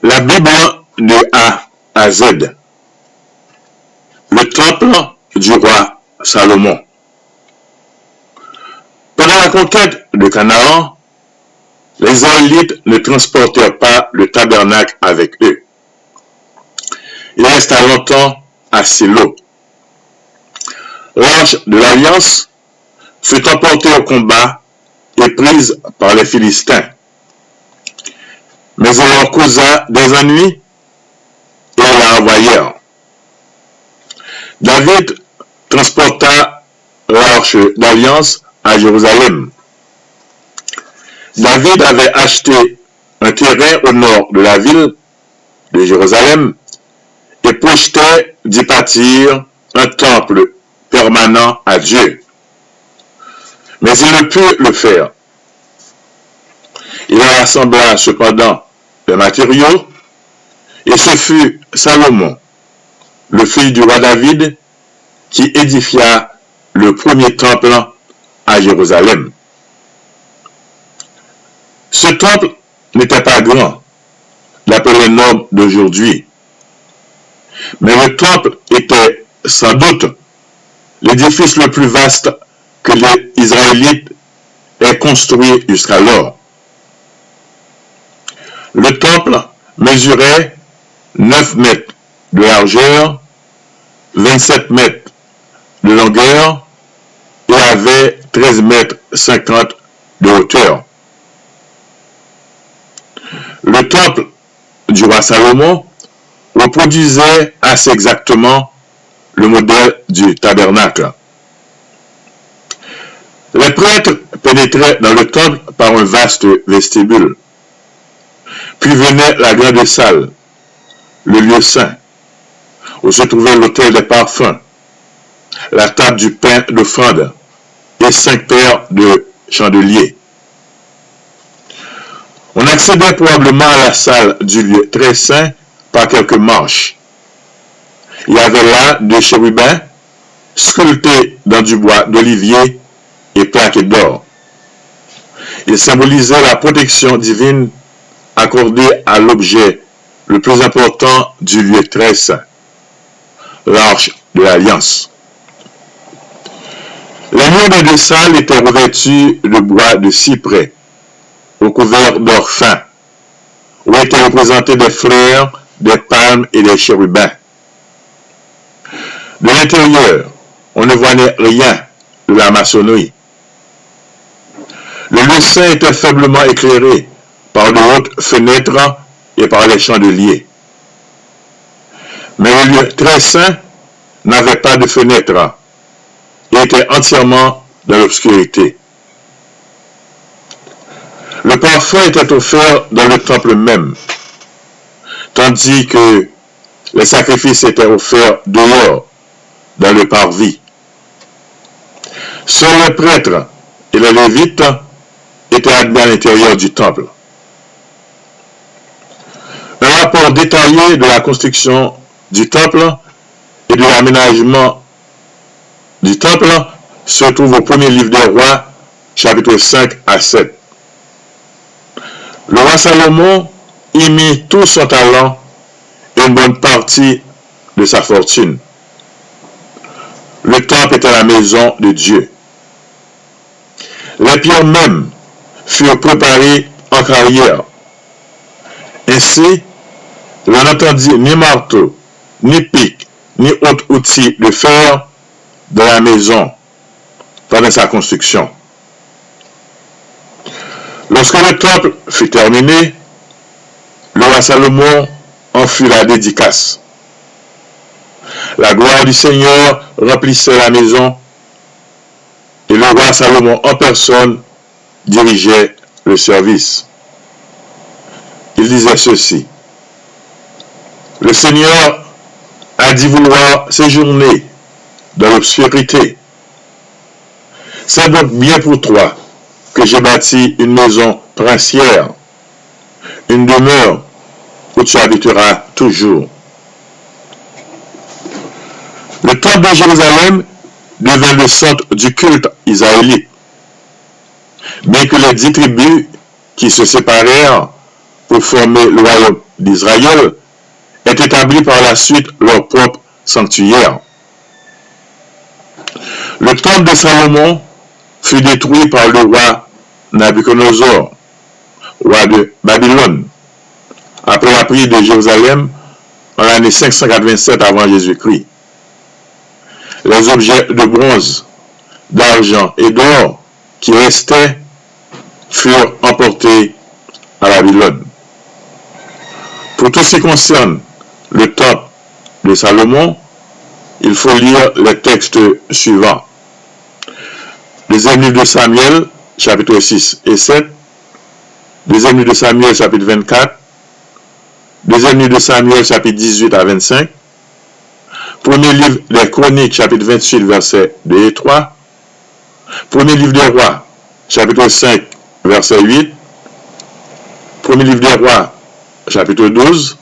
La Bible de A à Z. Le temple du roi Salomon. Pendant la conquête de Canaan, les Israélites ne transportèrent pas le tabernacle avec eux. Il resta longtemps à Silo. L'arche de l'Alliance fut emportée au combat et prise par les Philistins. Mais elle leur causa des ennuis et la envoyèrent. David transporta l'arche d'Alliance à Jérusalem. David avait acheté un terrain au nord de la ville de Jérusalem et projetait d'y bâtir un temple permanent à Dieu. Mais il ne put le faire. Il rassembla cependant les matériaux, et ce fut Salomon, le fils du roi David, qui édifia le premier temple à Jérusalem. Ce temple n'était pas grand, d'après les normes d'aujourd'hui, mais le temple était sans doute l'édifice le plus vaste que les Israélites aient construit jusqu'alors. Le temple mesurait 9 mètres de largeur, 27 mètres de longueur et avait 13 mètres 50 de hauteur. Le temple du roi Salomon reproduisait assez exactement le modèle du tabernacle. Les prêtres pénétraient dans le temple par un vaste vestibule. Puis venait la grande salle, le lieu saint, où se trouvait l'autel des parfums, la table du pain d'offrande et 5 paires de chandeliers. On accédait probablement à la salle du lieu très saint par quelques marches. Il y avait là 2 chérubins sculptés dans du bois d'olivier et plaqués d'or. Ils symbolisaient la protection divine accordée à l'objet le plus important du lieu très saint, l'arche de l'Alliance. Les murs des 2 salles étaient revêtus de bois de cyprès, recouverts d'or fin, où étaient représentés des fleurs, des palmes et des chérubins. De l'intérieur, on ne voyait rien de la maçonnerie. Le lieu saint était faiblement éclairé par de hautes fenêtres et par les chandeliers. Mais le lieu très saint n'avait pas de fenêtres et était entièrement dans l'obscurité. Le parfum était offert dans le temple même, tandis que les sacrifices étaient offerts dehors, dans le parvis. Seuls les prêtres et les lévites étaient admis à l'intérieur du temple. Un rapport détaillé de la construction du temple et de l'aménagement du temple se trouve au premier livre des rois, chapitre 5 à 7. Le roi Salomon y mit tout son talent et une bonne partie de sa fortune. Le temple était la maison de Dieu. Les pierres mêmes furent préparées en carrière. Ainsi, l'on n'entendit ni marteau, ni pic, ni autre outil de fer dans la maison pendant sa construction. Lorsque le temple fut terminé, le roi Salomon en fut la dédicace. La gloire du Seigneur remplissait la maison et le roi Salomon en personne dirigeait le service. Il disait ceci: le Seigneur a dit vouloir séjourner dans l'obscurité. C'est donc bien pour toi que j'ai bâti une maison princière, une demeure où tu habiteras toujours. Le temple de Jérusalem devint le centre du culte israélite, bien que les 10 tribus qui se séparèrent pour former le royaume d'Israël est établi par la suite leur propre sanctuaire. Le temple de Salomon fut détruit par le roi Nabuchodonosor, roi de Babylone, après la prise de Jérusalem en l'année 587 avant Jésus-Christ. Les objets de bronze, d'argent et d'or qui restaient furent emportés à Babylone. Pour tout ce qui concerne le temple de Salomon, il faut lire les textes suivants. Deuxième livre de Samuel, chapitre 6 et 7. Deuxième livre de Samuel, chapitre 24. Deuxième livre de Samuel, chapitre 18 à 25. Premier livre des Chroniques, chapitre 28, versets 2 et 3. Premier livre des Rois, chapitre 5, verset 8. Premier livre des Rois, chapitre 12.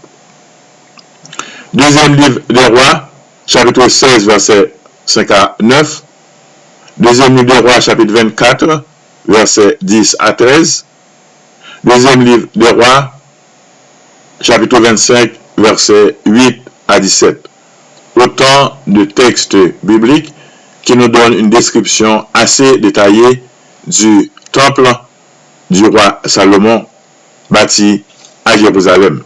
Deuxième livre des Rois, chapitre 16, verset 5 à 9. Deuxième livre des Rois, chapitre 24, verset 10 à 13. Deuxième livre des Rois, chapitre 25, verset 8 à 17. Autant de textes bibliques qui nous donnent une description assez détaillée du temple du roi Salomon bâti à Jérusalem.